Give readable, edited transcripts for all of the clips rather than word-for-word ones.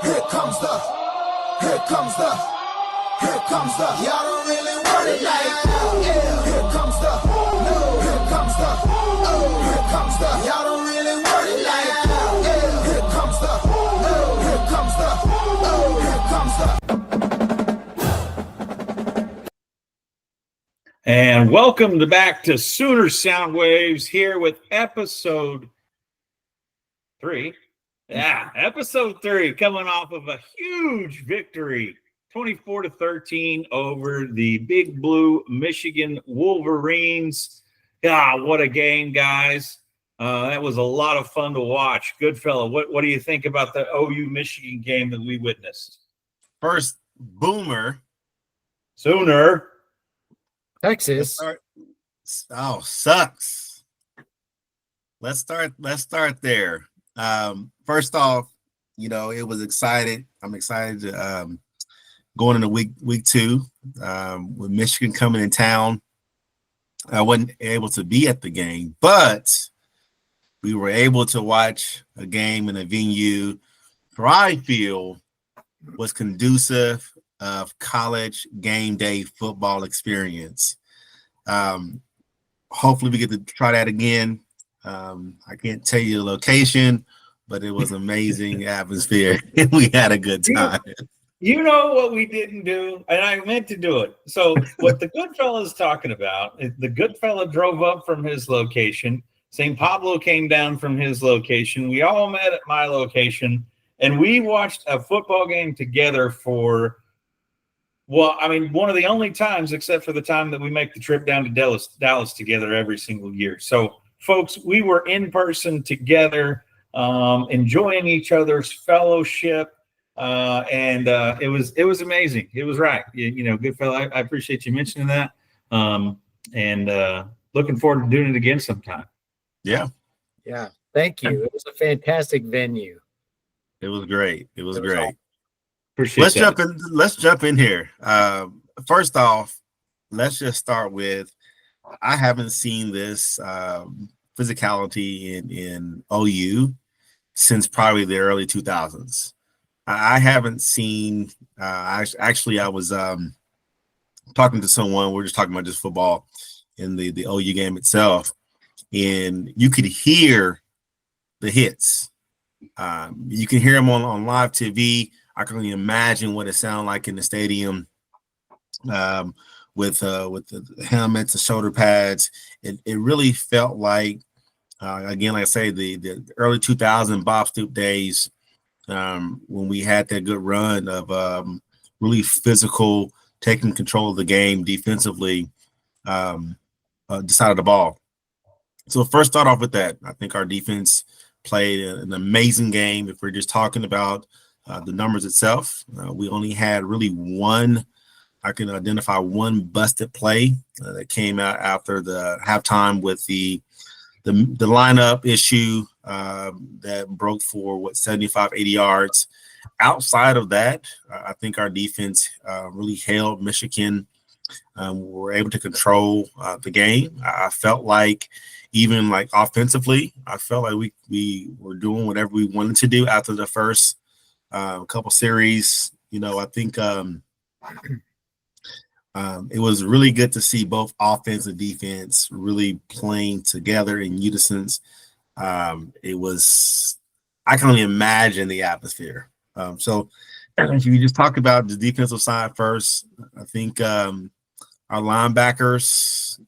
Here comes the, here comes the, here comes the. Y'all don't really want it like that. Yeah. Here comes the, no. Here comes the, oh. Here comes the. Y'all don't really want it like that. Yeah. Here comes the, no. Here comes the, oh. Here comes the. And welcome back to Sooner Sound Waves here with episode 3. Yeah, episode 3, coming off of a huge victory, 24-13 over the Big Blue Michigan Wolverines. Yeah, what a game, guys. That was a lot of fun to watch. Goodfella, what do you think about the OU Michigan game that we witnessed? First, Boomer. Sooner. Texas. Sucks. Let's start there. First off, it was excited. I'm excited to going into week 2 with Michigan coming in town. I wasn't able to be at the game, but we were able to watch a game in a venue where I feel was conducive of college game day football experience. Hopefully we get to try that again. I can't tell you the location, but it was amazing atmosphere. We had a good time. You know what we didn't do, and I meant to do it. So what the Goodfella is talking about, the Goodfella drove up from his location. St. Pablo came down from his location. We all met at my location, and we watched a football game together for, one of the only times, except for the time that we make the trip down to Dallas together every single year. So, folks, we were in person together, enjoying each other's fellowship, and it was amazing. It was right. Goodfella, I appreciate you mentioning that, and looking forward to doing it again sometime. Yeah. Thank you. It was a fantastic venue. It was great. It was great. Awesome. Appreciate that. Let's jump in here. First off, let's just start with, I haven't seen this physicality in OU since probably the early 2000s. I haven't seen. Actually, I was talking to someone. We were just talking about just football in the OU game itself, and you could hear the hits. You can hear them on live TV. I can only imagine what it sounded like in the stadium with the helmets, the shoulder pads. It really felt like, again, like I say, the early 2000 Bob Stoop days, when we had that good run of really physical, taking control of the game defensively, decided the ball. So first start off with that. I think our defense played an amazing game. If we're just talking about the numbers itself, we only had really one. I can identify one busted play that came out after the halftime with the lineup issue that broke for 75, 80 yards. Outside of that, I think our defense really held Michigan. We were able to control the game. I felt like, even like offensively, I felt like we were doing whatever we wanted to do after the first couple series. I think it was really good to see both offense and defense really playing together in unison. It was, I can only imagine the atmosphere. So if you just talk about the defensive side first, I think our linebackers,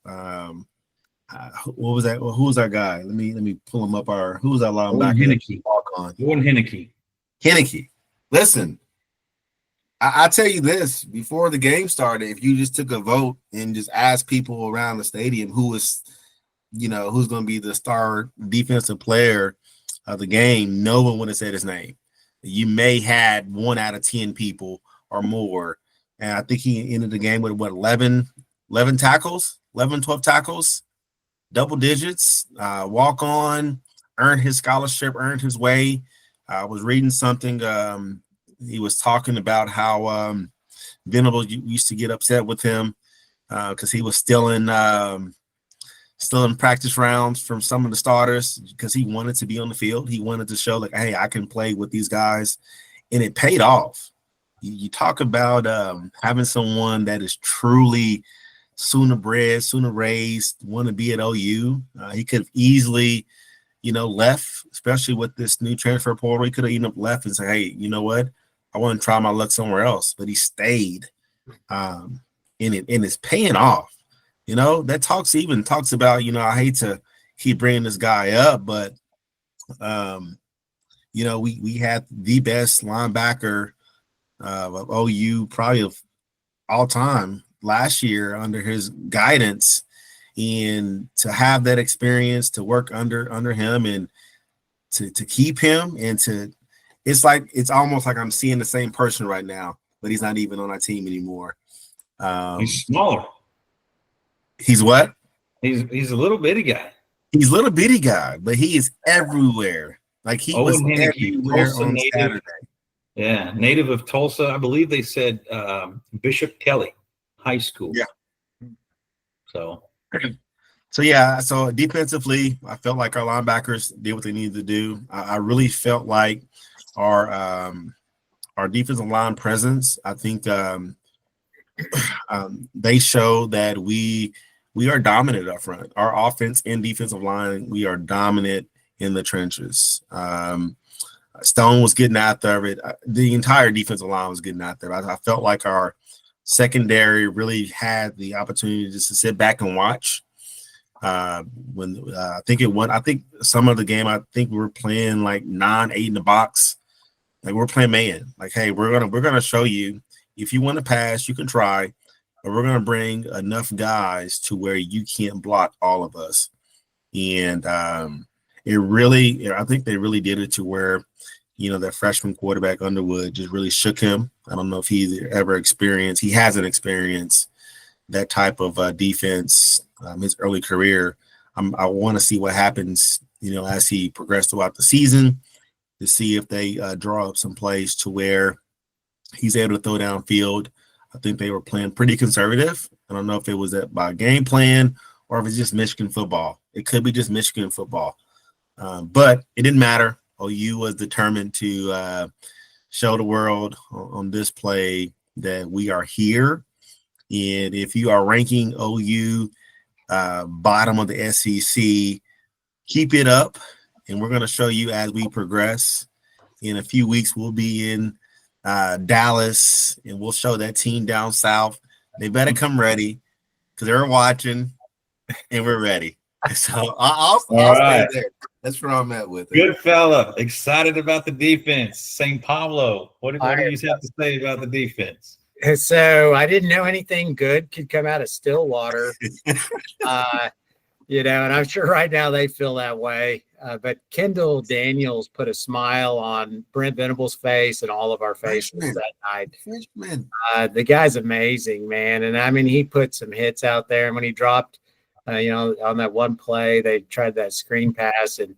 what was that? Who was our guy? Let me pull him up. Who was our linebacker? Henneke. Listen, I tell you this, before the game started, if you just took a vote and just asked people around the stadium who's going to be the star defensive player of the game, no one would have said his name. You may had 1 out of 10 people or more. And I think he ended the game with 11 tackles, 11, 12 tackles, double digits, walk on, earned his scholarship, earned his way. I was reading something. He was talking about how Venable used to get upset with him because he was stealing practice rounds from some of the starters because he wanted to be on the field. He wanted to show like, hey, I can play with these guys. and it paid off. You talk about having someone that is truly sooner bred, sooner raised, want to be at OU. He could have easily, left, especially with this new transfer portal. He could have even left and said, hey, you know what? I want to try my luck somewhere else. But he stayed. And it's paying off. That talks about, I hate to keep bringing this guy up, but, we had the best linebacker of OU probably of all time last year under his guidance, and to have that experience, to work under him, and to keep him, and it's almost like I'm seeing the same person right now, but he's not even on our team anymore. He's smaller. He's what? He's a little bitty guy. He's a little bitty guy, but he is everywhere. Like he was everywhere on Saturday. Yeah, native of Tulsa. I believe they said Bishop Kelly High School. Yeah. So defensively, I felt like our linebackers did what they needed to do. I really felt like our defensive line presence, I think they show that we are dominant up front. Our offense and defensive line, we are dominant in the trenches. Stone was getting after it. The entire defensive line was getting after it. I felt like our secondary really had the opportunity just to sit back and watch. I think some of the game, I think we were playing like 9-8 in the box. Like we're playing man. Like, hey, we're gonna show you, if you want to pass, you can try, but we're gonna bring enough guys to where you can't block all of us. And I think they really did it to where, that freshman quarterback Underwood just really shook him. I don't know if he hasn't experienced that type of defense his early career. I want to see what happens, as he progressed throughout the season, to see if they draw up some plays to where he's able to throw downfield. I think they were playing pretty conservative. I don't know if it was by game plan or if it's just Michigan football. It could be just Michigan football. But it didn't matter. OU was determined to show the world on this play that we are here. And if you are ranking OU bottom of the SEC, keep it up. And we're going to show you as we progress. In a few weeks, we'll be in Dallas, and we'll show that team down south. They better come ready because they're watching, and we're ready. So I'll stay there. That's where I'm at with it. Goodfella, excited about the defense. St. Pablo, what do you have to say about the defense? So I didn't know anything good could come out of Stillwater. And I'm sure right now they feel that way. But Kendall Daniels put a smile on Brent Venable's face and all of our faces that night. The guy's amazing, man. And I mean, he put some hits out there. And when he dropped, on that one play, they tried that screen pass. And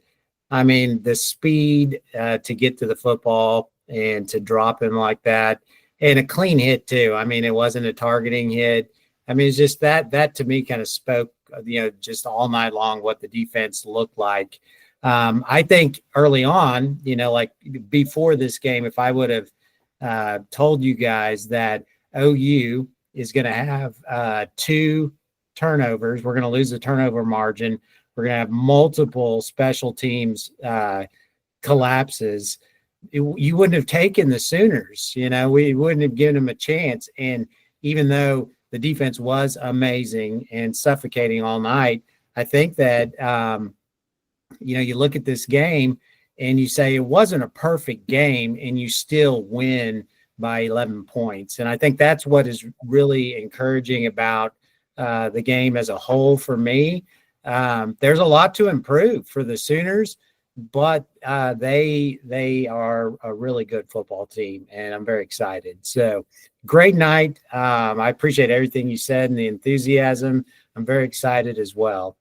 I mean, the speed to get to the football and to drop him like that, and a clean hit too. I mean, it wasn't a targeting hit. I mean, it's just that to me kind of spoke, just all night long what the defense looked like. I think early on, like before this game, if I would have told you guys that OU is going to have 2 turnovers, we're going to lose the turnover margin, we're going to have multiple special teams collapses, you wouldn't have taken the Sooners. We wouldn't have given them a chance. And even though the defense was amazing and suffocating all night, I think that, you look at this game and you say it wasn't a perfect game and you still win by 11 points. And I think that's what is really encouraging about the game as a whole for me. There's a lot to improve for the Sooners, but they are a really good football team, and I'm very excited. So great night. I appreciate everything you said and the enthusiasm. I'm very excited as well.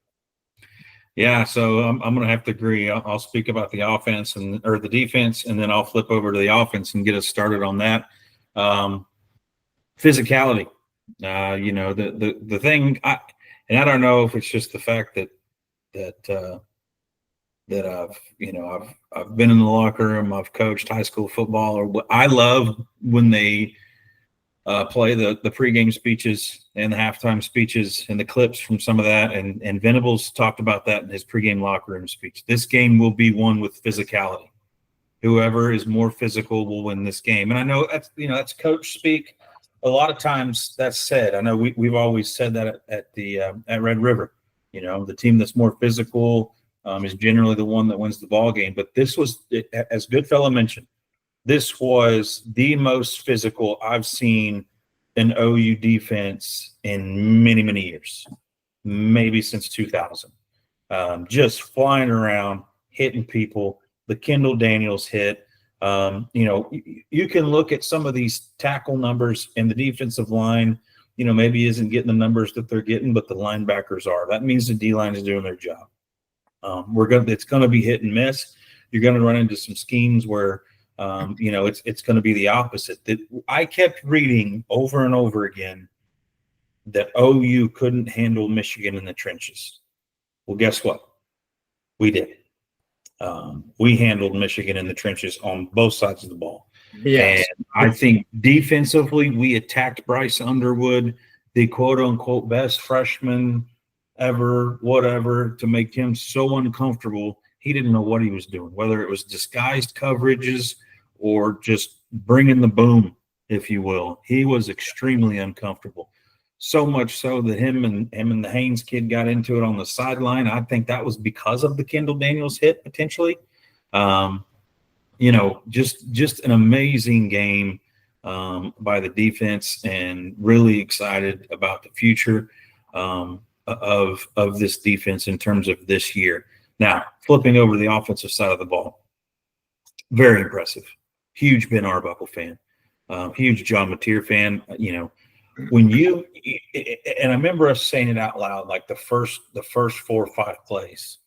Yeah, so I'm going to have to agree. I'll speak about the offense or the defense, and then I'll flip over to the offense and get us started on that. Physicality. The thing, I don't know if it's just the fact that that I've been in the locker room. I've coached high school football. Or I love when they play the pregame speeches and the halftime speeches and the clips from some of that. And Venables talked about that in his pregame locker room speech. This game will be won with physicality. Whoever is more physical will win this game. And I know that's coach speak. A lot of times that's said. I know we've always said that at Red River. The team that's more physical is generally the one that wins the ball game. But this was, as Goodfella mentioned, this was the most physical I've seen an OU defense in many, many years, maybe since 2000. Just flying around, hitting people. The Kendall Daniels hit. You can look at some of these tackle numbers, and the defensive line, maybe isn't getting the numbers that they're getting, but the linebackers are. That means the D-line is doing their job. It's going to be hit and miss. You're going to run into some schemes where, it's going to be the opposite. That I kept reading over and over again that OU couldn't handle Michigan in the trenches. Well, guess what? We did. We handled Michigan in the trenches on both sides of the ball. Yes. And I think defensively, we attacked Bryce Underwood, the quote-unquote best freshman ever, whatever, to make him so uncomfortable. He didn't know what he was doing, whether it was disguised coverages or just bringing the boom, if you will. He was extremely uncomfortable. So much so that him and the Haynes kid got into it on the sideline. I think that was because of the Kendall Daniels hit, potentially. Just an amazing game by the defense, and really excited about the future of this defense in terms of this year. Now, flipping over to the offensive side of the ball, very impressive. Huge Ben Arbuckle fan, huge John Mateer fan. When and I remember us saying it out loud, like the first 4 or 5 plays,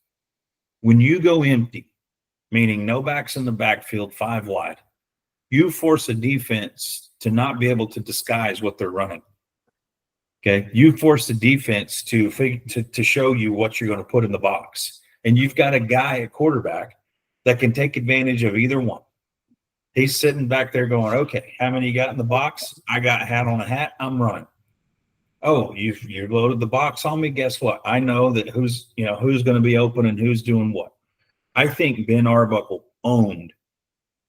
when you go empty, meaning no backs in the backfield, 5 wide, you force a defense to not be able to disguise what they're running. Okay, you force the defense to show you what you're going to put in the box, and you've got a guy at quarterback that can take advantage of either one. He's sitting back there going, okay, how many you got in the box? I got a hat on a hat. I'm running. Oh, you loaded the box on me. Guess what? I know that who's going to be open and who's doing what. I think Ben Arbuckle owned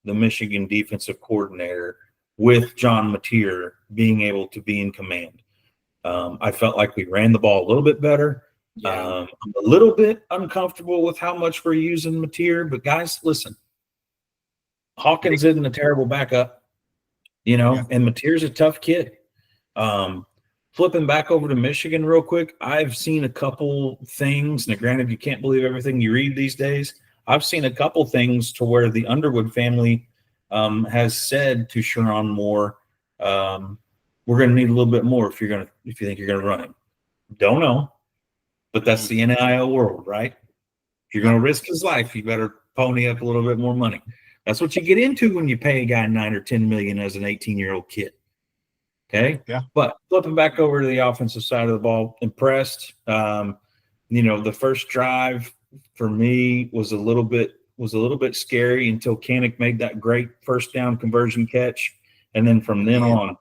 the Michigan defensive coordinator with John Mateer being able to be in command. I felt like we ran the ball a little bit better. Yeah. I'm a little bit uncomfortable with how much we're using Mateer, but guys, listen. Hawkins isn't a terrible backup, and Mateer's a tough kid. Flipping back over to Michigan real quick, I've seen a couple things. Now, granted, you can't believe everything you read these days. I've seen a couple things to where the Underwood family has said to Sharon Moore, we're going to need a little bit more if you think you're going to run him. Don't know, but that's the NIL world, right? If you're going to risk his life, you better pony up a little bit more money. That's what you get into when you pay a guy $9 or $10 million as an 18-year-old kid. Okay. Yeah. But flipping back over to the offensive side of the ball, impressed. The first drive for me was a little bit scary until Kanik made that great first down conversion catch, and then from then on,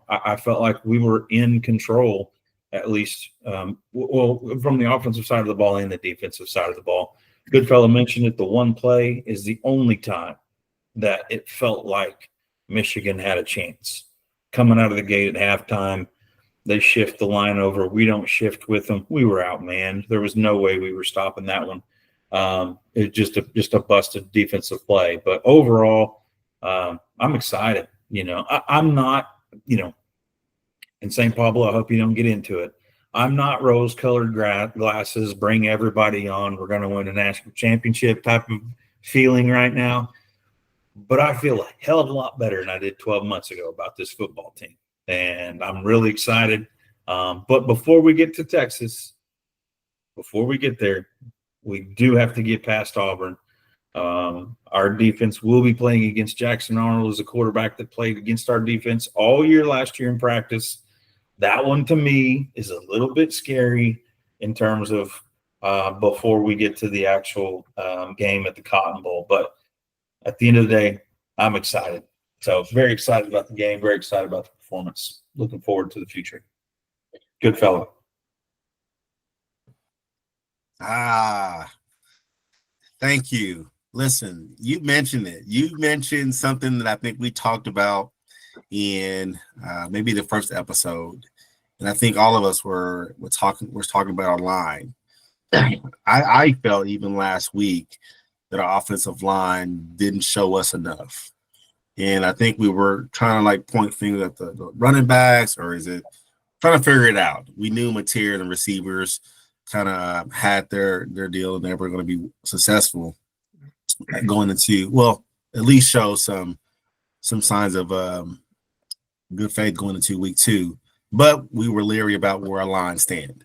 I felt like we were in control, at least. From the offensive side of the ball and the defensive side of the ball. Goodfella mentioned it. The one play is the only time that it felt like Michigan had a chance. Coming out of the gate at halftime, they shift the line over. We don't shift with them. We were outmanned. There was no way we were stopping that one. It's just a busted defensive play. But overall, I'm excited. I'm not, in St. Pablo, I hope you don't get into it. I'm not rose-colored glasses, bring everybody on, we're going to win a national championship type of feeling right now. But I feel a hell of a lot better than I did 12 months ago about this football team. And I'm really excited. But before we get to Texas, before we get there, we do have to get past Auburn. Our defense will be playing against Jackson Arnold as a quarterback that played against our defense all year last year in practice. That one to me is a little bit scary in terms of before we get to the actual game at the Cotton Bowl. But at the end of the day, I'm excited. So very excited about the game, very excited about the performance. Looking forward to the future. Good fellow. Thank you. Listen, you mentioned it. You mentioned something that I think we talked about in maybe the first episode, and I think all of us were talking about online. I felt even last week that our offensive line didn't show us enough, and I think we were trying to like point fingers at the running backs, or is it trying to figure it out? We knew Mateer and the receivers kind of had their deal, and they were going to be successful going into, well, at least show some signs of good faith going into week 2. But we were leery about where our line stand.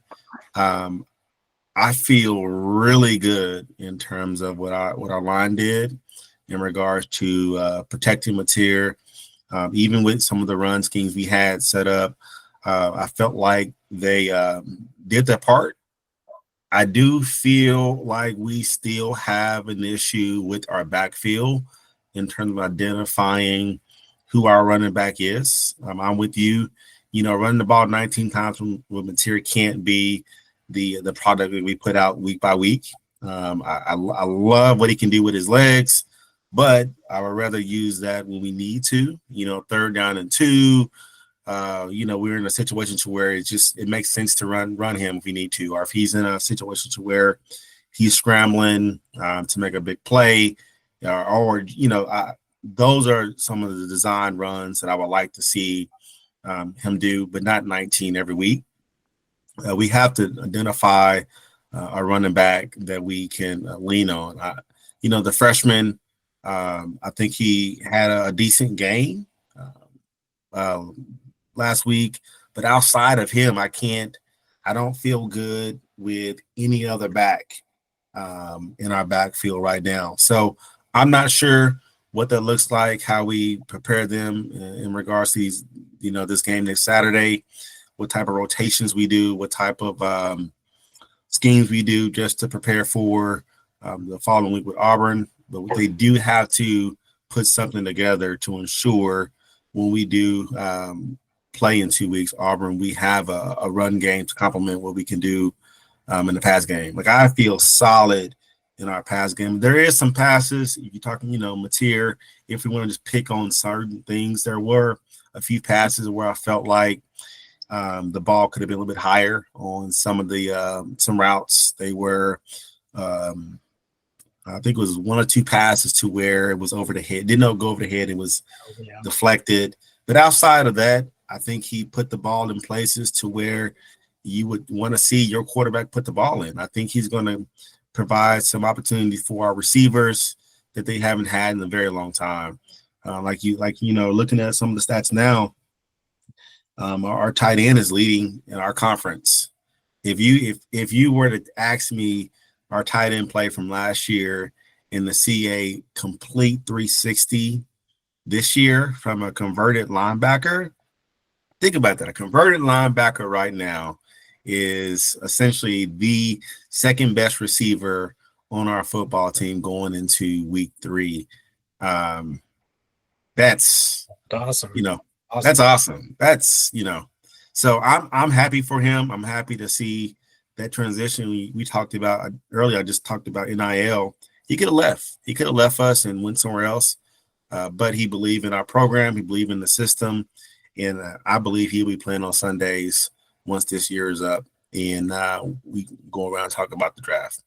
I feel really good in terms of what our line did in regards to protecting Mateer, even with some of the run schemes we had set up. I felt like they did their part. I do feel like we still have an issue with our backfield in terms of identifying who our running back is. I'm with you. Running the ball 19 times with Mateer can't be the product that we put out week by week. I love what he can do with his legs, but I would rather use that when we need to. 3rd down and 2. We're in a situation to where it makes sense to run him if we need to, or if he's in a situation to where he's scrambling to make a big play, those are some of the design runs that I would like to see him do, but not 19 every week. We have to identify a running back that we can lean on. The freshman, I think he had a decent game last week, but outside of him, I don't feel good with any other back in our backfield right now. So I'm not sure what that looks like, how we prepare them in regards to these, this game next Saturday, what type of rotations we do, what type of schemes we do just to prepare for the following week with Auburn. But they do have to put something together to ensure when we do play in 2 weeks, Auburn, we have a run game to complement what we can do in the pass game. Like, I feel solid in our pass game. There is some passes. If you're talking, Mateer, if we want to just pick on certain things, there were a few passes where I felt like the ball could have been a little bit higher on some of the some routes. They were, I think it was 1 or 2 passes to where it was over the head. Didn't go over the head. It was deflected. But outside of that, I think he put the ball in places to where you would want to see your quarterback put the ball in. I think he's going to provide some opportunity for our receivers that they haven't had in a very long time. Looking at some of the stats now, our tight end is leading in our conference. If you were to ask me our tight end play from last year in the CA complete 360 this year from a converted linebacker, think about that. A converted linebacker right now is essentially the second best receiver on our football team going into week 3. That's awesome. Awesome. That's awesome. That's, so I'm happy for him. I'm happy to see that transition we talked about earlier. I just talked about NIL. He could have left. He could have left us and went somewhere else. But he believed in our program. He believed in the system. And I believe he'll be playing on Sundays once this year is up. And we go around and talk about the draft.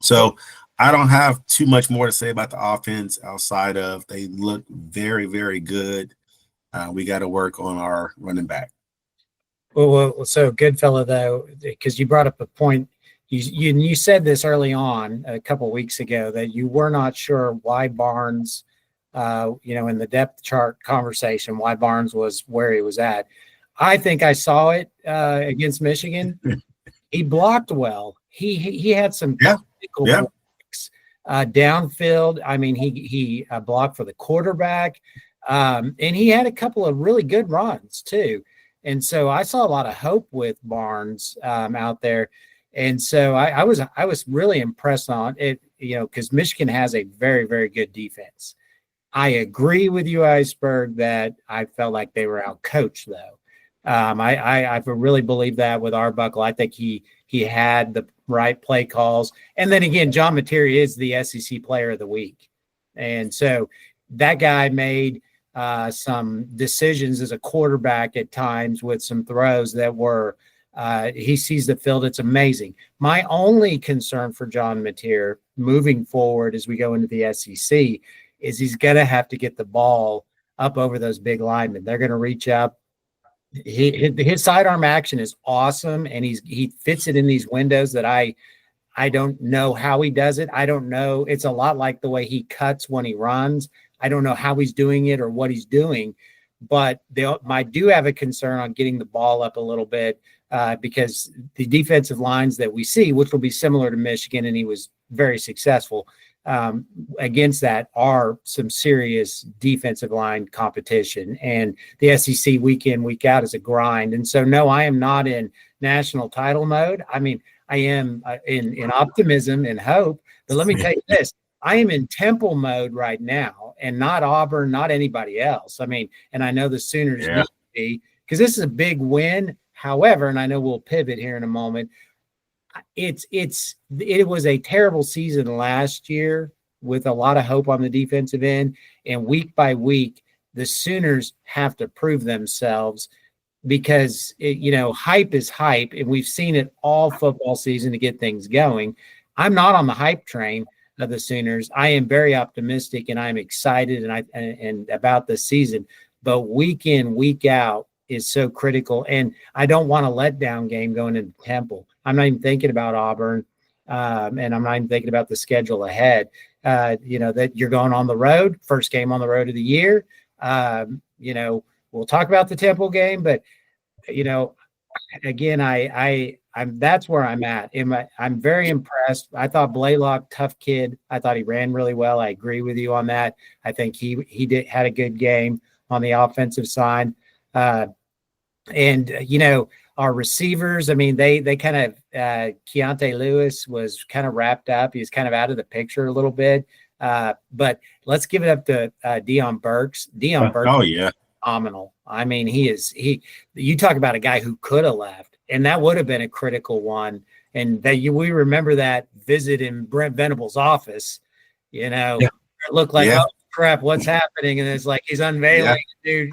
So I don't have too much more to say about the offense outside of they look very, very good. We got to work on our running back. Well, so Goodfella, though, because you brought up a point. You said this early on a couple of weeks ago that you were not sure why Barnes – in the depth chart conversation, why Barnes was where he was at. I think I saw it against Michigan. He blocked well. He had some technical blocks downfield. I mean, he blocked for the quarterback, and he had a couple of really good runs too. And so I saw a lot of hope with Barnes out there. And so I was really impressed on it, because Michigan has a very, very good defense. I agree with you, Iceberg, that I felt like they were outcoached, though. I really believe that with Arbuckle. I think he had the right play calls. And then again, John Materi is the SEC Player of the Week. And so that guy made some decisions as a quarterback at times with some throws that were he sees the field. It's amazing. My only concern for John Materi moving forward as we go into the SEC is he's going to have to get the ball up over those big linemen. They're going to reach up. His sidearm action is awesome, and he fits it in these windows that I don't know how he does it. I don't know. It's a lot like the way he cuts when he runs. I don't know how he's doing it or what he's doing, but I do have a concern on getting the ball up a little bit because the defensive lines that we see, which will be similar to Michigan, and he was very successful against that, are some serious defensive line competition. And the SEC week in, week out is a grind. And so, no, I am not in national title mode. I mean, I am in optimism and hope. But let me tell you this. I am in Temple mode right now, and not Auburn, not anybody else. I mean, and I know the Sooners need to be, because this is a big win. However, and I know we'll pivot here in a moment, it was a terrible season last year with a lot of hope on the defensive end, and week by week the Sooners have to prove themselves because hype is hype, and we've seen it all football season to get things going. I'm not on the hype train of the Sooners. I am very optimistic and I'm excited and about this season, but week in, week out is so critical, and I don't want a letdown game going into Temple. I'm not even thinking about Auburn, and I'm not even thinking about the schedule ahead. That you're going on the road, first game on the road of the year. We'll talk about the Temple game, but again, I'm that's where I'm at. I'm very impressed. I thought Blaylock, tough kid. I thought he ran really well. I agree with you on that. I think he had a good game on the offensive side. Our receivers, I mean, they kind of Keontae Lewis was kind of wrapped up. He was kind of out of the picture a little bit. But let's give it up to Deion Burks. Deion Burks. Oh, yeah. Phenomenal. I mean, you talk about a guy who could have left, and that would have been a critical one. And we remember that visit in Brent Venable's office, It looked like, oh crap, what's happening? And it's like, he's unveiling, dude,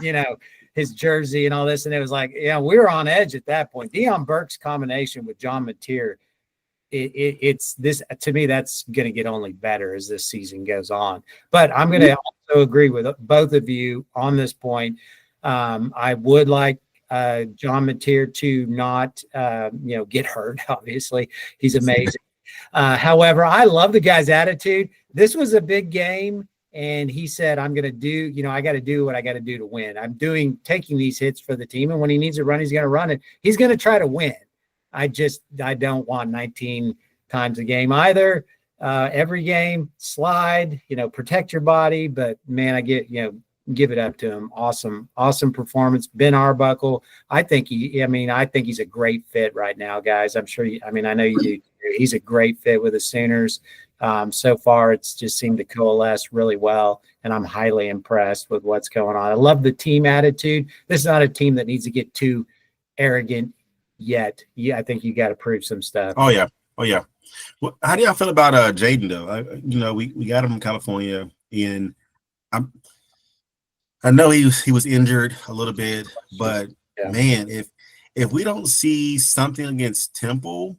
his jersey and all this. And it was like, we were on edge at that point. Deion Burke's combination with John Materi, it's this, to me, that's going to get only better as this season goes on. But I'm going to also agree with both of you on this point. I would like John Materi to not, get hurt. Obviously, he's amazing. However, I love the guy's attitude. This was a big game, and he said, I'm going to do, I got to do what I got to do to win. I'm taking these hits for the team, and when he needs to run, he's going to run it. He's going to try to win. I don't want 19 times a game either. Every game, slide, protect your body. But man, I get, give it up to him. Awesome performance. Ben Arbuckle. I think he's a great fit right now, guys. I'm sure I know you do. He's a great fit with the Sooners. So far, it's just seemed to coalesce really well, and I'm highly impressed with what's going on. I love the team attitude. This is not a team that needs to get too arrogant yet. Yeah, I think you got to prove some stuff. Oh yeah. Well, how do y'all feel about Jaden though? We got him in California, and I know he was injured a little bit, but man, if we don't see something against Temple,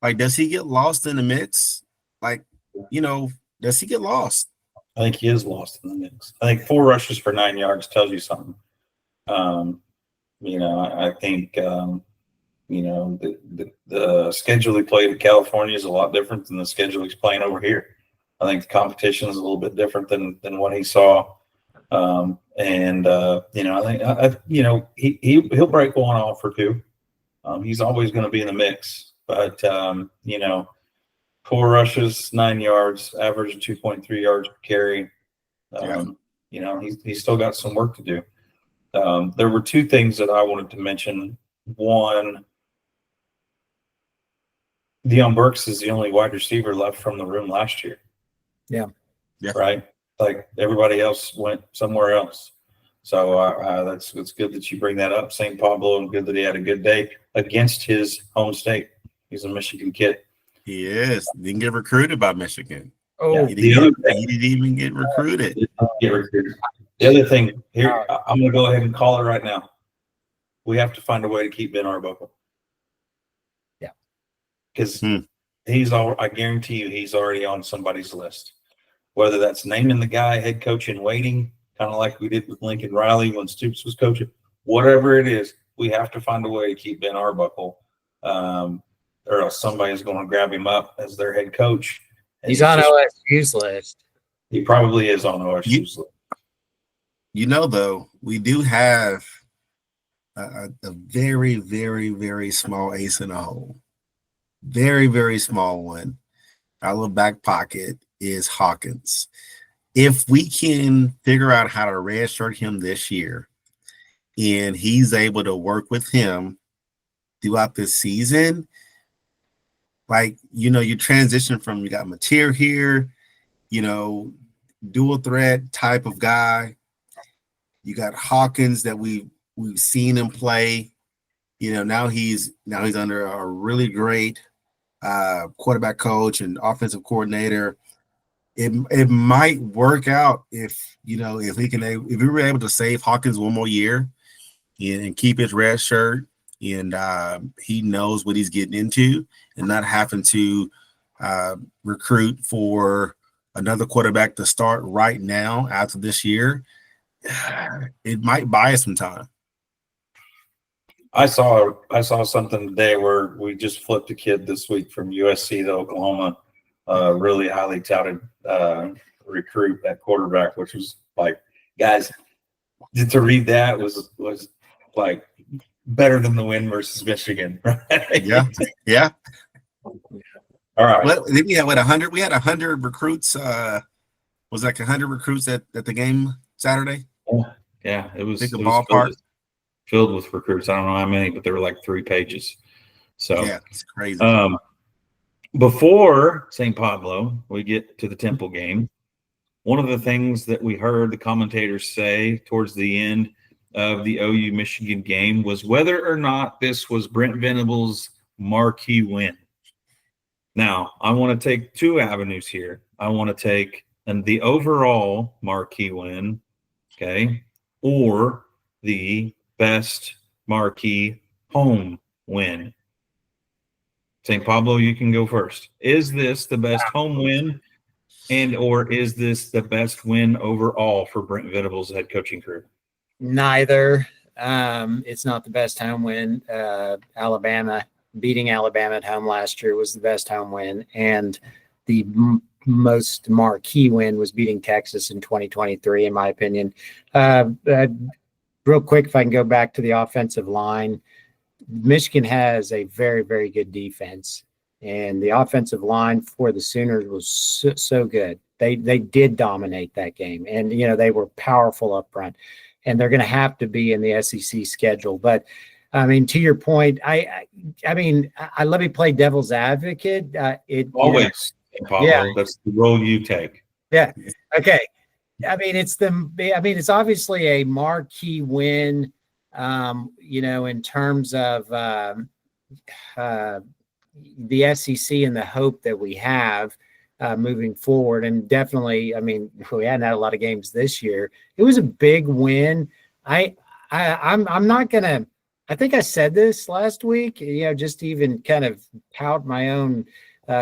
like, does he get lost in the mix? Like, does he get lost? I think he is lost in the mix. I think 4 rushes for 9 yards tells you something. I think the schedule he played in California is a lot different than the schedule he's playing over here. I think the competition is a little bit different than what he saw. I think he'll break one off or two. He's always going to be in the mix, but 4 rushes, 9 yards, average of 2.3 yards per carry. He's still got some work to do. There were 2 things that I wanted to mention. One, Deion Burks is the only wide receiver left from the room last year. Yeah. Right. Like everybody else went somewhere else. So that's it's good that you bring that up. St. Pablo, and good that he had a good day against his home state. He's a Michigan kid. He is. Didn't get recruited by Michigan. Oh, He didn't even get recruited. The other thing here, I'm going to go ahead and call it right now. We have to find a way to keep Ben Arbuckle. Yeah, because I guarantee you, he's already on somebody's list. Whether that's naming the guy head coach in waiting, kind of like we did with Lincoln Riley when Stoops was coaching, whatever it is, we have to find a way to keep Ben Arbuckle, or else somebody's going to grab him up as their head coach. He's on OSU's list. He probably is on OSU's list. You know, though, we do have a very, very, very small ace in the hole. Very, very small one. Our little back pocket is Hawkins. If we can figure out how to redshirt him this year, and he's able to work with him throughout this season, like, you know, you transition from, you got Mateer here, you know, dual threat type of guy. You got Hawkins that we've seen him play. You know, now he's under a really great quarterback coach and offensive coordinator. It might work out if we were able to save Hawkins one more year and keep his red shirt, and he knows what he's getting into, and not having to recruit for another quarterback to start right now after this year. It might buy us some time. I saw something today where we just flipped a kid this week from USC to Oklahoma, really highly touted recruit at quarterback, which was like, guys, to read that was like better than the win versus Michigan. Right? Yeah. All right. Well, then we had 100. We had 100 recruits. Was like 100 recruits at the game Saturday. Yeah, it was. Big ballpark. Filled with recruits. I don't know how many, but there were like 3 pages. So yeah, it's crazy. Before St. Pablo, we get to the Temple game. One of the things that we heard the commentators say towards the end of the OU Michigan game was whether or not this was Brent Venables' marquee win. Now, I want to take 2 avenues here. I want to take the overall marquee win, okay, or the best marquee home win. St. Pablo, you can go first. Is this the best home win, or is this the best win overall for Brent Venables' head coaching career? Neither. It's not the best home win. Alabama beating Alabama at home last year was the best home win, and the most marquee win was beating Texas in 2023, in my opinion. Real quick, if I can go back to the offensive line, Michigan has a very, very good defense, and the offensive line for the Sooners was so good. They did dominate that game, and they were powerful up front, and they're going to have to be in the SEC schedule. But I mean, to your point, I mean, let me play devil's advocate. Always, Pablo, yeah, that's the role you take. Yeah. Okay. I mean, it's obviously a marquee win, in terms of the SEC and the hope that we have moving forward. And definitely, I mean, we hadn't had a lot of games this year. It was a big win. I'm not going to, I think I said this last week, just to even kind of tout my own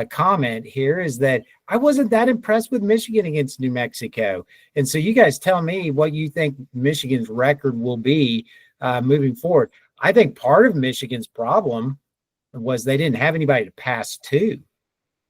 comment here, is that I wasn't that impressed with Michigan against New Mexico. And so you guys tell me what you think Michigan's record will be moving forward. I think part of Michigan's problem was they didn't have anybody to pass to.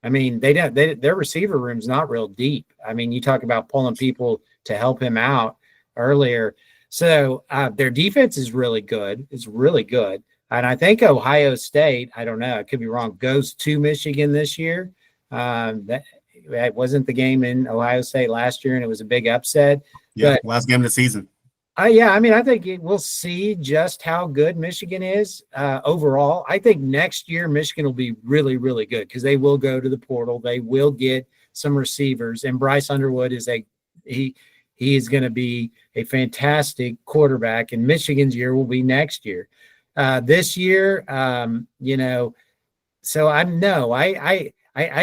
I mean, their receiver room's not real deep. I mean, you talk about pulling people to help him out earlier. So their defense is really good. It's really good. And I think Ohio State, I don't know, I could be wrong, goes to Michigan this year. That wasn't the game in Ohio State last year, and it was a big upset. Yeah, but last game of the season. Yeah, I mean, I think we'll see just how good Michigan is overall. I think next year Michigan will be really, really good because they will go to the portal. They will get some receivers, and Bryce Underwood is he is going to be a fantastic quarterback. And Michigan's year will be next year. This year, so I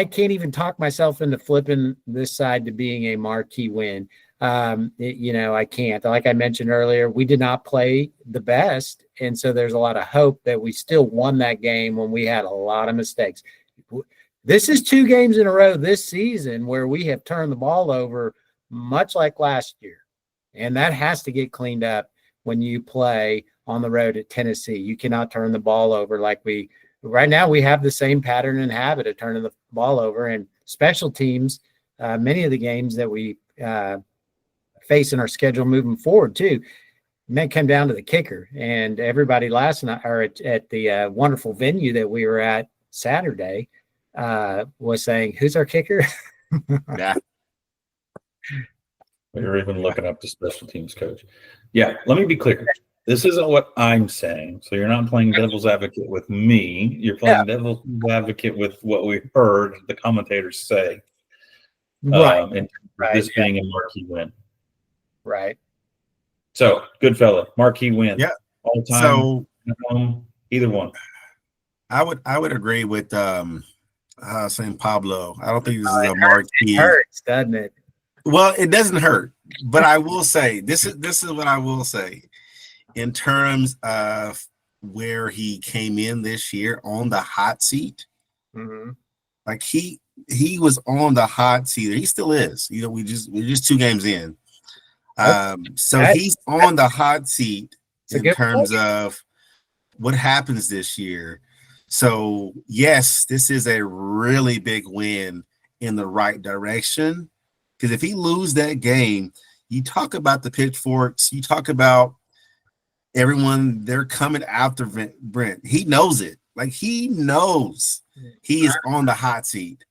can't even talk myself into flipping this side to being a marquee win. I can't. Like I mentioned earlier, we did not play the best, and so there's a lot of hope that we still won that game when we had a lot of mistakes. This is 2 games in a row this season where we have turned the ball over, much like last year, and that has to get cleaned up when you play on the road at Tennessee. You cannot turn the ball over like right now. We have the same pattern and habit of turning the ball over, and special teams. Many of the games that we face in our schedule moving forward too may come down to the kicker. And everybody last night, or at the wonderful venue that we were at Saturday, was saying, "Who's our kicker?" Yeah. You're even looking up the special teams coach. Yeah, let me be clear. This isn't what I'm saying. So you're not playing devil's advocate with me. You're playing devil's advocate with what we heard the commentators say. Right. And this being a marquee win. Right. So, Goodfella, marquee win. Yeah. All time. So either one. I would agree with saying Pablo. I don't think this is a marquee. It hurts, doesn't it? Well, it doesn't hurt, but I will say this is what I will say in terms of where he came in this year on the hot seat. Mm-hmm. Like he was on the hot seat. He still is. We're just 2 games in. So he's on the hot seat in terms of what happens this year. So yes, this is a really big win in the right direction. Because if he loses that game, you talk about the pitchforks, you talk about everyone, they're coming after Brent. He knows it. Like he knows he is on the hot seat.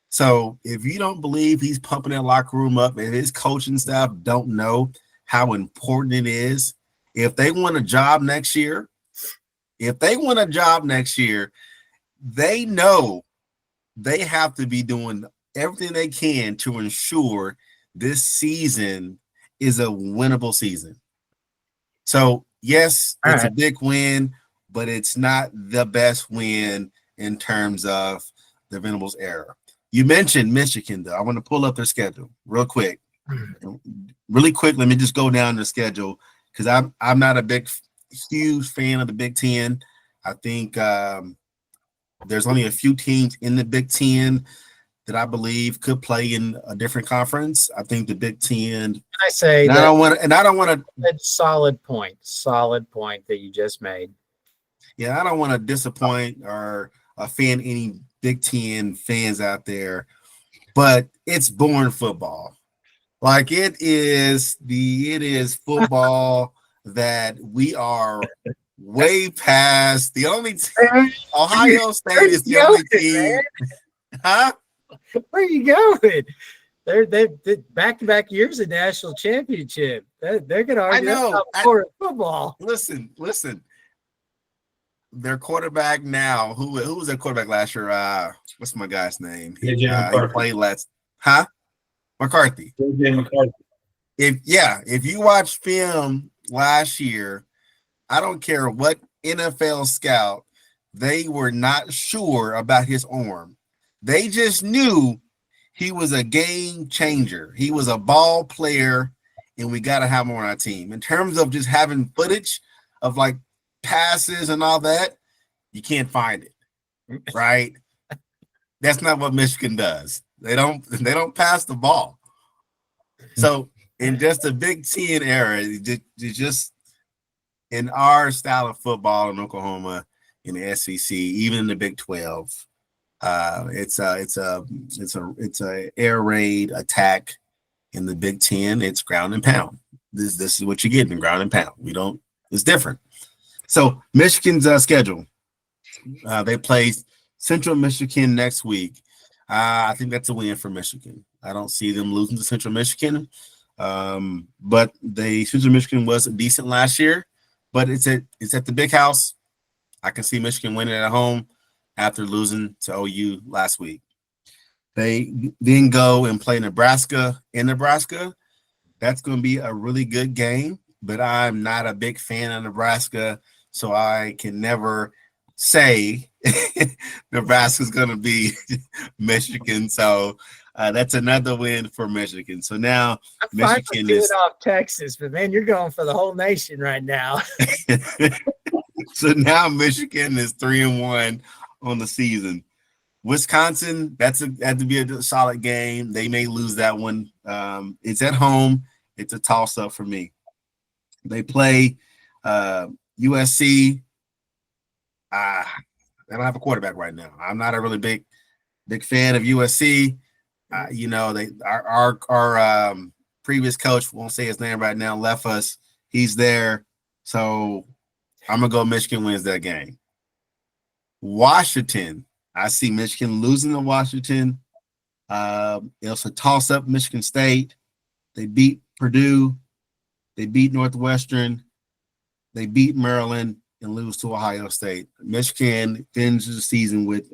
So if you don't believe he's pumping that locker room up and his coaching staff don't know how important it is, if they want a job next year, they know they have to be doing everything they can to ensure this season is a winnable season. So yes, it's a big win, but it's not the best win in terms of the Venables era. You mentioned Michigan, though. I want to pull up their schedule real quick. Really quick, let me just go down the schedule because I'm not a huge fan of the Big Ten. I think there's only a few teams in the Big Ten that I believe could play in a different conference. I think the Big Ten. I say I don't want to. Solid point that you just made. Yeah, I don't want to disappoint or offend any Big Ten fans out there, but it's boring football. Like it is football that we are way past. The only Ohio State is the only team. Huh? Where are you going? They're back-to-back years of national championship. They're going to argue about football. Listen. Their quarterback now, who was their quarterback last year? What's my guy's name? He played last. Huh? McCarthy. JJ McCarthy. If you watch film last year, I don't care what NFL scout, they were not sure about his arm. They just knew he was a game changer. He was a ball player, and we got to have him on our team. In terms of just having footage of like passes and all that, you can't find it, right? That's not what Michigan does. They don't pass the ball. So in just the Big Ten era, just in our style of football in Oklahoma, in the SEC, even in the Big 12. It's a air raid attack in the Big Ten. It's ground and pound. This is what you get in ground and pound. It's different. So Michigan's schedule. They play Central Michigan next week. I think that's a win for Michigan. I don't see them losing to Central Michigan. But the Central Michigan was decent last year, but it's at the big house. I can see Michigan winning at home after losing to OU last week. They then go and play Nebraska in Nebraska. That's going to be a really good game, but I'm not a big fan of Nebraska, so I can never say Nebraska's going to be Michigan. So that's another win for Michigan. So now Michigan is off Texas, but man, you're going for the whole nation right now. So now Michigan is 3-1 on the season. Wisconsin, that to be a solid game. They may lose that one. It's at home. It's a toss-up for me. They play USC. They don't have a quarterback right now. I'm not a really big fan of USC. Our previous coach, won't say his name right now, left us. He's there. So I'm going to go Michigan wins that game. Washington. I see Michigan losing to Washington. It's a toss-up. Michigan State. They beat Purdue. They beat Northwestern. They beat Maryland and lose to Ohio State. Michigan finishes the season with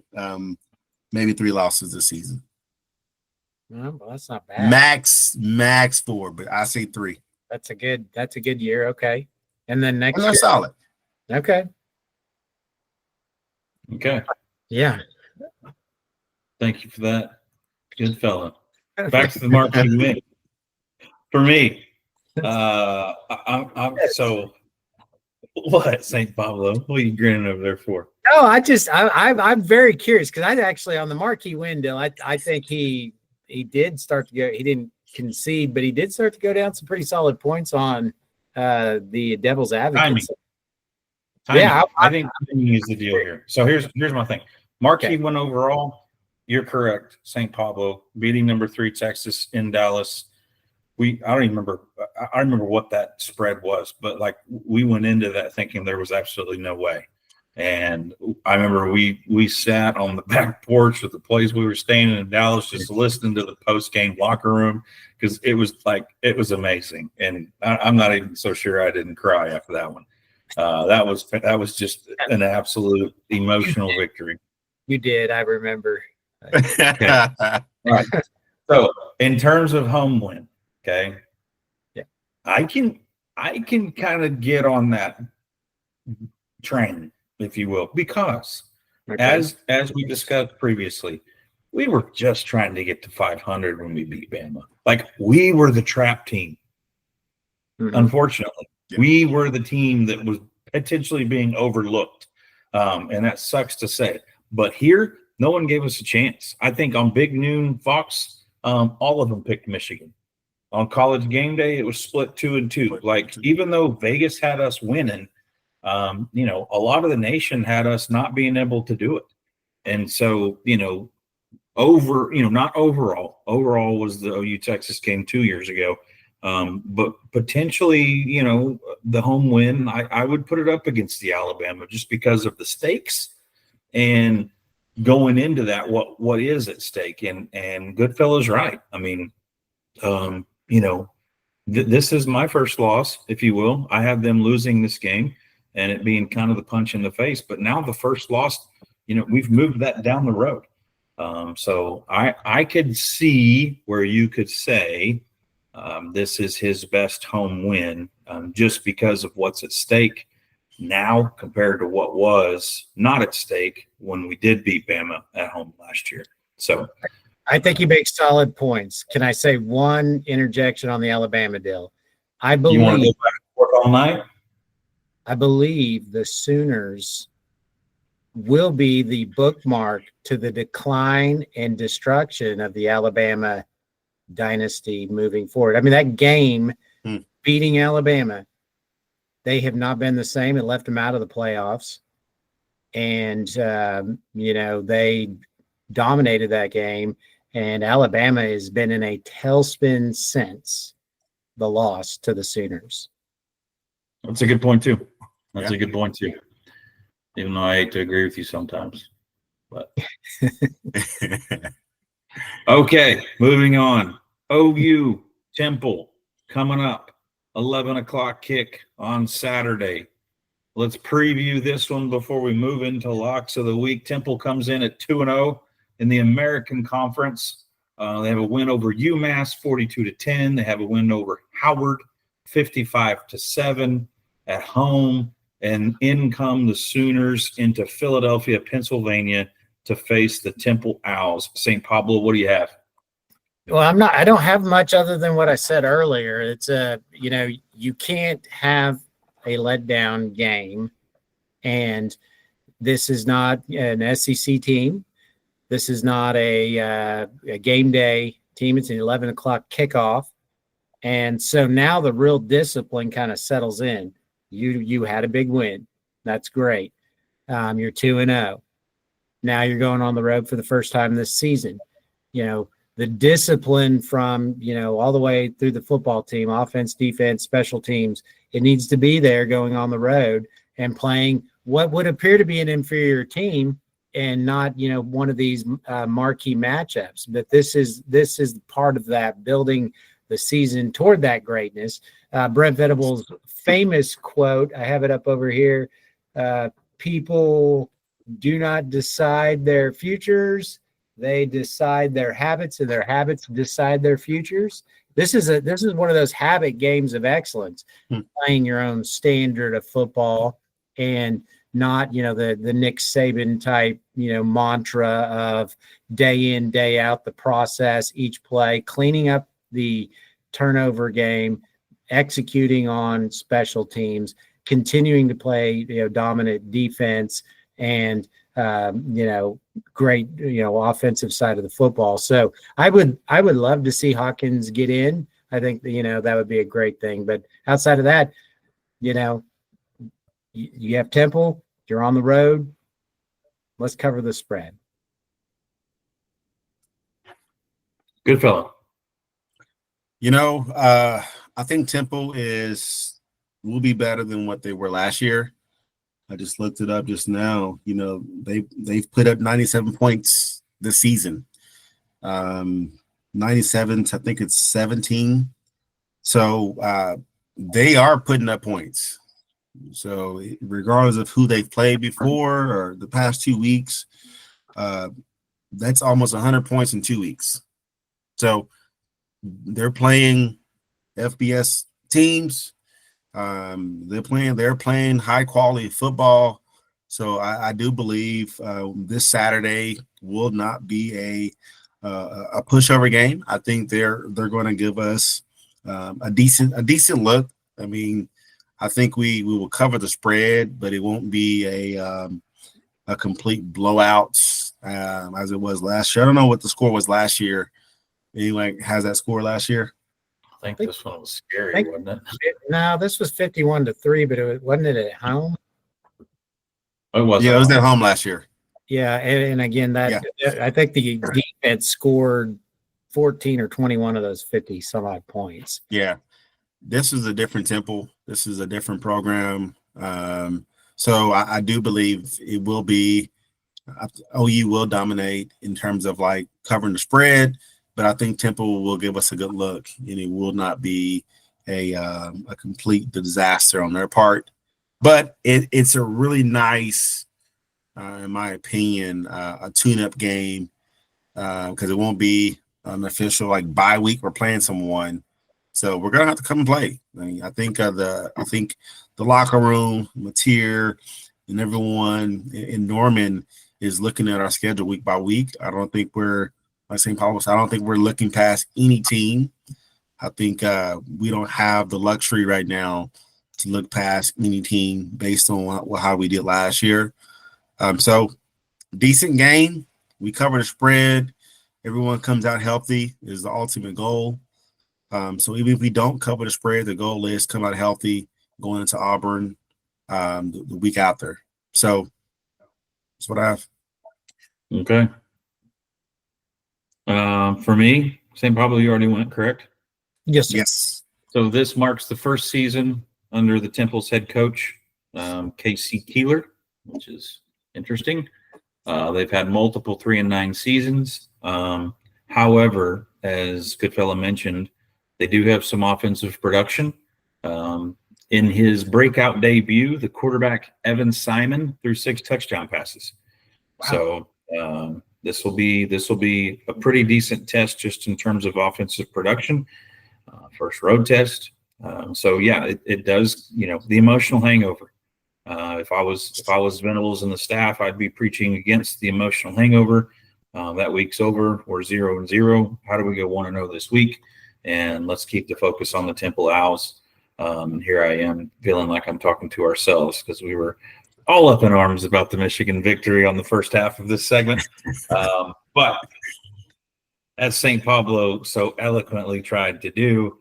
maybe 3 losses this season. Well, that's not bad. Max 4, but I say 3. That's a good year. Okay. And then next year, solid. Okay. Okay. Yeah. Thank you for that. Good fella. Back to the marquee win. For me, I'm so what, St. Pablo? What are you grinning over there for? No, I'm very curious because I actually on the marquee win deal, I think he did start to go. He didn't concede, but he did start to go down some pretty solid points on the Devil's Advocate. Timing. Yeah, I think timing is the deal here. So here's my thing. Marquee win overall. You're correct. St. Pablo beating number 3 Texas in Dallas. I don't even remember. I remember what that spread was, but like we went into that thinking there was absolutely no way. And I remember we sat on the back porch of the place we were staying in Dallas, just listening to the post game locker room because it was amazing. And I'm not even so sure I didn't cry after that one. That was just an absolute emotional victory. You did, I remember. Okay. Right. So in terms of home win, okay, yeah, I can kind of get on that train, if you will, because as we discussed previously, we were just trying to get to 500 when we beat Bama. Like we were the trap team. Mm-hmm. Unfortunately, we were the team that was potentially being overlooked, and that sucks to say. But here, no one gave us a chance. I think on Big Noon Fox, all of them picked Michigan. On College Game Day, it was split 2-2. Like even though Vegas had us winning, a lot of the nation had us not being able to do it. And so, not overall. Overall was the OU Texas game 2 years ago. But potentially, the home win, I would put it up against the Alabama just because of the stakes and going into that, what is at stake. And Goodfella's right. I mean, this is my first loss, if you will. I have them losing this game and it being kind of the punch in the face. But now the first loss, we've moved that down the road. So I could see where you could say this is his best home win just because of what's at stake now compared to what was not at stake when we did beat Bama at home last year. So I think he makes solid points. Can I say one interjection on the Alabama deal? I believe you want to go back and forth all night? I believe the Sooners will be the bookmark to the decline and destruction of the Alabama dynasty moving forward. I mean, that game beating Alabama, they have not been the same. It left them out of the playoffs. And, they dominated that game. And Alabama has been in a tailspin since the loss to the Sooners. That's a good point, too. That's a good point, too. Even though I hate to agree with you sometimes. But okay, moving on. OU, Temple. coming up, 11 o'clock kick on Saturday. Let's preview this one before we move into locks of the week. Temple comes in at 2-0 in the American Conference. They have a win over UMass 42-10. They have a win over Howard 55-7 at home. And in come the Sooners into Philadelphia, Pennsylvania to face the Temple Owls. St. Pablo, what do you have? Well, I don't have much other than what I said earlier. It's you can't have a letdown game, and this is not an SEC team. This is not a game day team. It's an 11 o'clock kickoff. And so now the real discipline kind of settles in. You had a big win. That's great. You're 2-0. Now you're going on the road for the first time this season. The discipline from, all the way through the football team, offense, defense, special teams, it needs to be there going on the road and playing what would appear to be an inferior team and not, one of these marquee matchups. But this is part of that, building the season toward that greatness. Brent Venables' famous quote, I have it up over here, people do not decide their futures. They decide their habits, and their habits decide their futures. This is one of those habit games of excellence, playing your own standard of football and not, the Nick Saban type, mantra of day in, day out, the process, each play, cleaning up the turnover game, executing on special teams, continuing to play, dominant defense and, great, offensive side of the football. So I would love to see Hawkins get in. I think that would be a great thing. But outside of that, you have Temple, you're on the road. Let's cover the spread. Goodfella. I think Temple will be better than what they were last year. I just looked it up just now. They've put up 97 points this season. 97 to, I think it's 17. So they are putting up points. So regardless of who they've played before or the past 2 weeks, that's almost 100 points in 2 weeks. So they're playing FBS teams. They're playing high quality football. So I do believe this Saturday will not be a pushover game. I think they're going to give us a decent look. I mean, I think we will cover the spread, but it won't be a complete blowout as it was last year. I don't know what the score was last year. Anyone has that score last year? I think this one was scary, wasn't it? No, this was 51-3, but wasn't it at home? It was. Yeah, it was at home last year. Yeah, and again, I think the defense scored 14 or 21 of those 50 some odd points. Yeah, this is a different Temple. This is a different program. So I do believe it will be OU will dominate in terms of like covering the spread. But I think Temple will give us a good look, and it will not be a complete disaster on their part. But it's a really nice, in my opinion, a tune-up game because it won't be an official like bye week. We're playing someone, so we're gonna have to come and play. I think the locker room, Mateer, and everyone in Norman is looking at our schedule week by week. I don't think we're like St. Pablo, I don't think we're looking past any team. I think we don't have the luxury right now to look past any team based on how we did last year. So decent game. We cover the spread. Everyone comes out healthy is the ultimate goal. So even if we don't cover the spread, the goal is come out healthy going into Auburn the week after. So that's what I have. Okay. For me, St. Pablo, you already went, correct? Yes, sir. Yes. So this marks the first season under the Temple's head coach, Casey Keeler, which is interesting. They've had multiple 3-9 seasons. However, as Goodfella mentioned, They do have some offensive production. In his breakout debut, the quarterback Evan Simon threw 6 touchdown passes. Wow. So this will be a pretty decent test just in terms of offensive production. First road test. So yeah, it does. The emotional hangover. If I was Venables and the staff, I'd be preaching against the emotional hangover. That week's over. We're 0-0. How do we go 1-0 this week? And let's keep the focus on the Temple Owls. Here I am feeling like I'm talking to ourselves because we were all up in arms about the Michigan victory on the first half of this segment. But as St. Pablo so eloquently tried to do,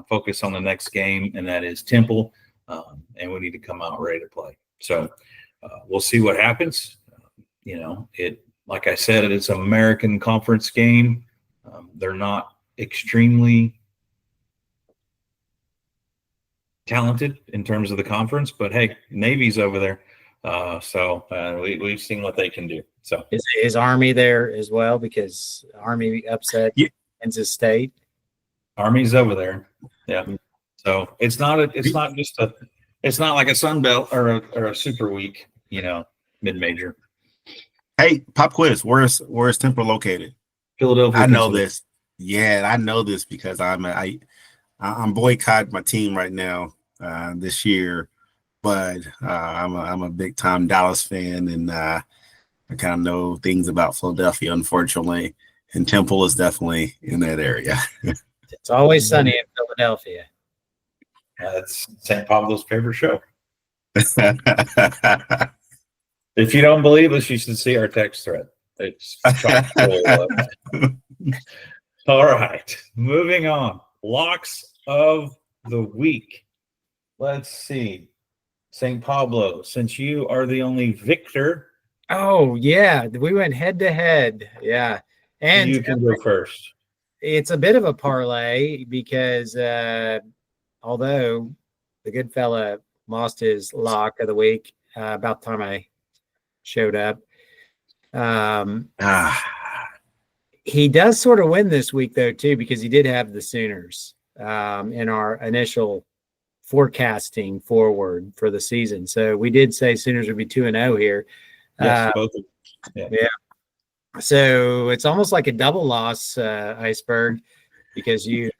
focus on the next game, and that is Temple. And we need to come out ready to play. So we'll see what happens. Like I said, it's an American Conference game. They're not extremely talented in terms of the conference, but hey, Navy's over there. So we've seen what they can do. So is Army there as well? Because Army upset Kansas State. Army's over there. Yeah. So it's not like a Sun Belt or a super week, mid-major. Hey, pop quiz. Where's Temple located? Philadelphia. I know this. Yeah, I know this because I'm boycotting my team right now this year, but I'm a big time Dallas fan, and I kind of know things about Philadelphia, unfortunately, and Temple is definitely in that area. It's always sunny in Philadelphia. That's St. Pablo's favorite show. If you don't believe us, you should see our text thread. It's chock full. All right, moving on. Locks of the week. Let's see. St. Pablo, since you are the only victor. Oh, yeah. We went head to head. Yeah. And you can go first. It's a bit of a parlay because although the Goodfella lost his lock of the week about the time I showed up, he does sort of win this week, though, too, because he did have the Sooners in our initial forecasting forward for the season. So we did say Sooners would be 2-0 here. Yes, both. Yeah. So it's almost like a double loss, Iceberg, because you.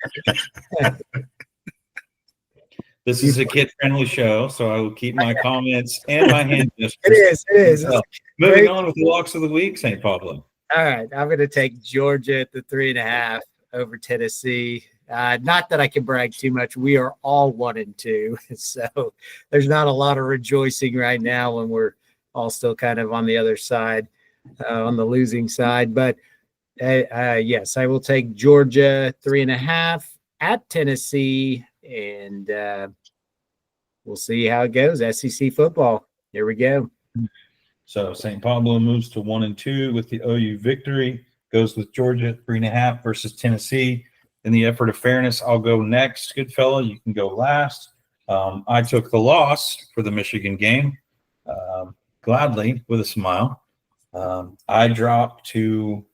This is a kid-friendly show, so I will keep my comments and my hand gestures. It is. So, moving on with the locks of the week, St. Pablo. All right, I'm going to take Georgia at the 3.5 over Tennessee. Not that I can brag too much. We are all 1-2, so there's not a lot of rejoicing right now when we're all still kind of on the other side, on the losing side. But yes, I will take Georgia 3.5 at Tennessee, and we'll see how it goes. SEC football. Here we go. So St. Pablo moves to 1-2 with the OU victory. Goes with Georgia 3.5 versus Tennessee. In the effort of fairness, I'll go next. Goodfella, you can go last. I took the loss for the Michigan game, gladly with a smile. I dropped to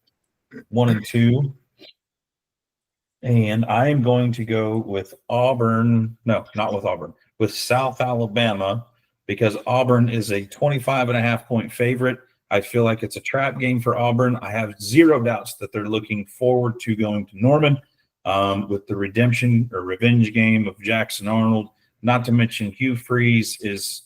1-2, and I am going to go with Auburn. No, not with Auburn. With South Alabama, because Auburn is a 25.5-point favorite. I feel like it's a trap game for Auburn. I have zero doubts that they're looking forward to going to Norman with the redemption or revenge game of Jackson Arnold. Not to mention Hugh Freeze is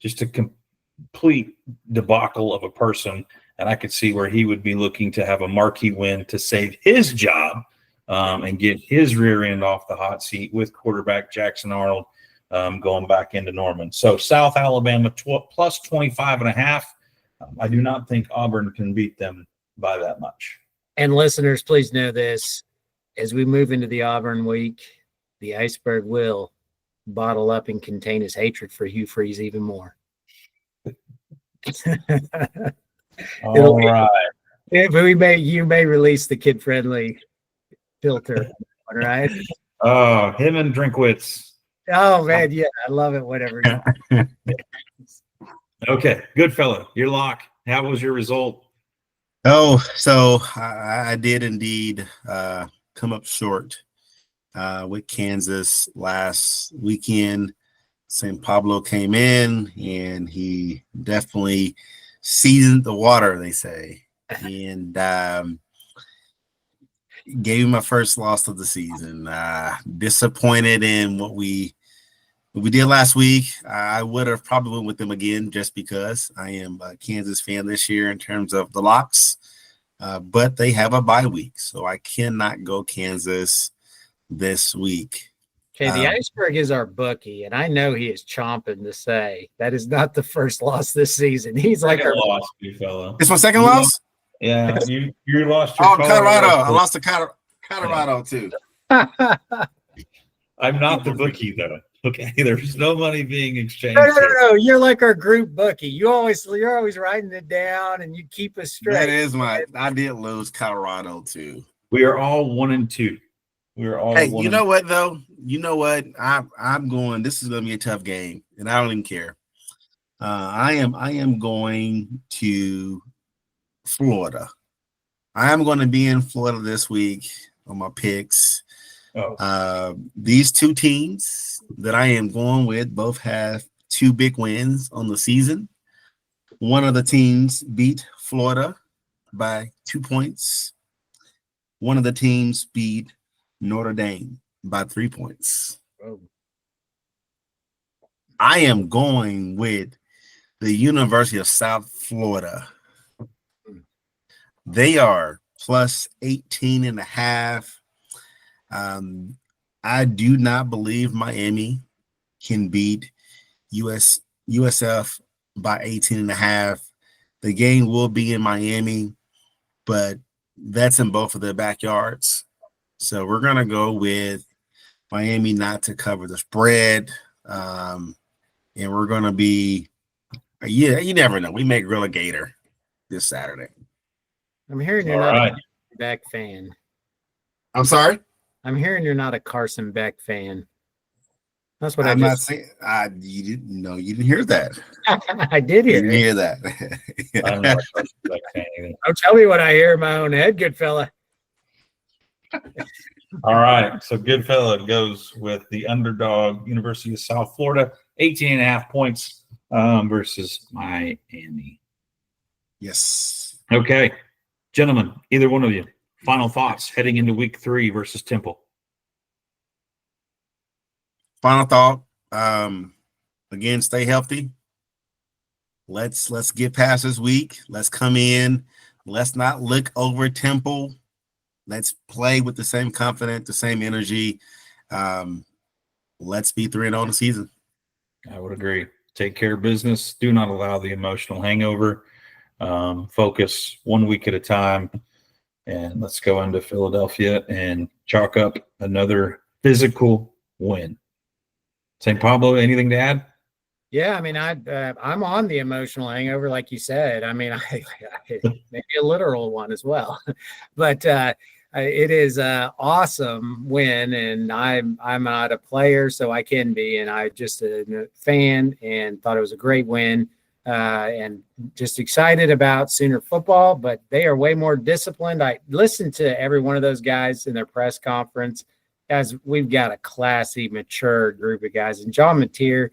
just a complete debacle of a person, and I could see where he would be looking to have a marquee win to save his job and get his rear end off the hot seat with quarterback Jackson Arnold going back into Norman. So South Alabama plus 25.5. I do not think Auburn can beat them by that much. And listeners, please know this. As we move into the Auburn week, the Iceberg will bottle up and contain his hatred for Hugh Freeze even more. All right. You may release the kid-friendly filter. All right. Oh, him and Drinkwitz. Oh, man, yeah, I love it, whatever. Okay, Goodfella, your lock. How was your result? Oh, so I did indeed come up short with Kansas last weekend. St. Pablo came in and he definitely seasoned the water, they say, and gave me my first loss of the season. Disappointed in what we did last week. I would have probably went with them again just because I am a Kansas fan this year in terms of the locks, but they have a bye week, so I cannot go Kansas this week. Okay, the Iceberg is our bookie, and I know he is chomping to say that is not the first loss this season. He's like our loss, Goodfella. It's my second loss? Yeah, you lost your Colorado. I lost to Colorado too. I'm not the bookie though. Okay, there's no money being exchanged. No. You're like our group bookie. You're always writing it down, and you keep us straight. That is I did lose Colorado too. We are all 1-2. We're all. Hey, you know what though? You know what? I'm going. This is going to be a tough game, and I don't even care. I am going to Florida. I am going to be in Florida this week on my picks. These two teams that I am going with both have 2 big wins on the season. One of the teams beat Florida by 2 points. One of the teams beat Notre Dame by 3 points. Oh. I am going with the University of South Florida. They are plus 18.5. I do not believe Miami can beat USF by 18.5. The game will be in Miami, but that's in both of their backyards. So we're going to go with Miami not to cover the spread. And we're going to be, you never know. We may grill a gator this Saturday. I'm hearing you're not a Beck fan. I'm sorry? I'm hearing you're not a Carson Beck fan. That's what I'm not saying. You didn't hear that. I did hear. You didn't hear that. I'm not a Carson Beck fan either. Don't tell me what I hear in my own head, good fella. All right. So Goodfella goes with the underdog, University of South Florida, 18.5 points versus Miami. Yes. Okay. Gentlemen, either one of you, final thoughts heading into week 3 versus Temple. Final thought. Again, stay healthy. Let's get past this week. Let's come in. Let's not look over Temple. Let's play with the same confidence, the same energy. Let's be 3-0 the season. I would agree. Take care of business. Do not allow the emotional hangover. Focus 1 week at a time. And let's go into Philadelphia and chalk up another physical win. St. Pablo, anything to add? Yeah, I mean, I'm on the emotional hangover, like you said. I mean, I maybe a literal one as well, but it is an awesome win, and I'm not a player, so I can be, and I just a fan and thought it was a great win, and just excited about Sooner football. But they are way more disciplined. I listened to every one of those guys in their press conference. Guys, we've got a classy, mature group of guys, and John Mateer.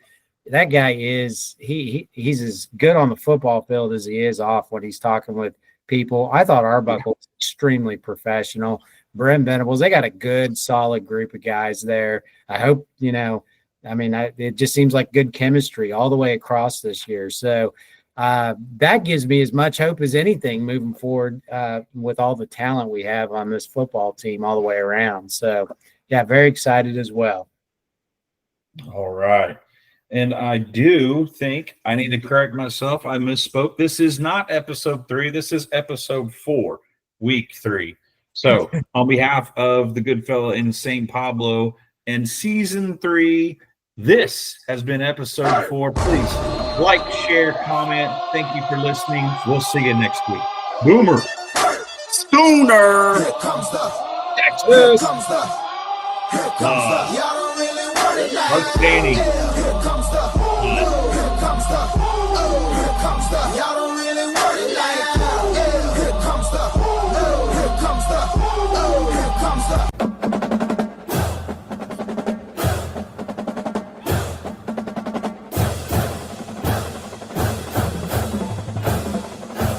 That guy is he's as good on the football field as he is off when he's talking with people. I thought Arbuckle was extremely professional. Brent Venables, they got a good, solid group of guys there. I hope, it just seems like good chemistry all the way across this year. So that gives me as much hope as anything moving forward with all the talent we have on this football team all the way around. So, yeah, very excited as well. All right. And I do think I need to correct myself. I misspoke. This is not episode 3. This is episode 4, week 3. So on behalf of the Goodfella in St. Pablo and season 3, this has been episode 4. Please like, share, comment. Thank you for listening. We'll see you next week. Boomer. Sooner. Here comes the. Texas. Here comes the. Here comes the. Y'all don't really want it like Outstanding. Here comes the.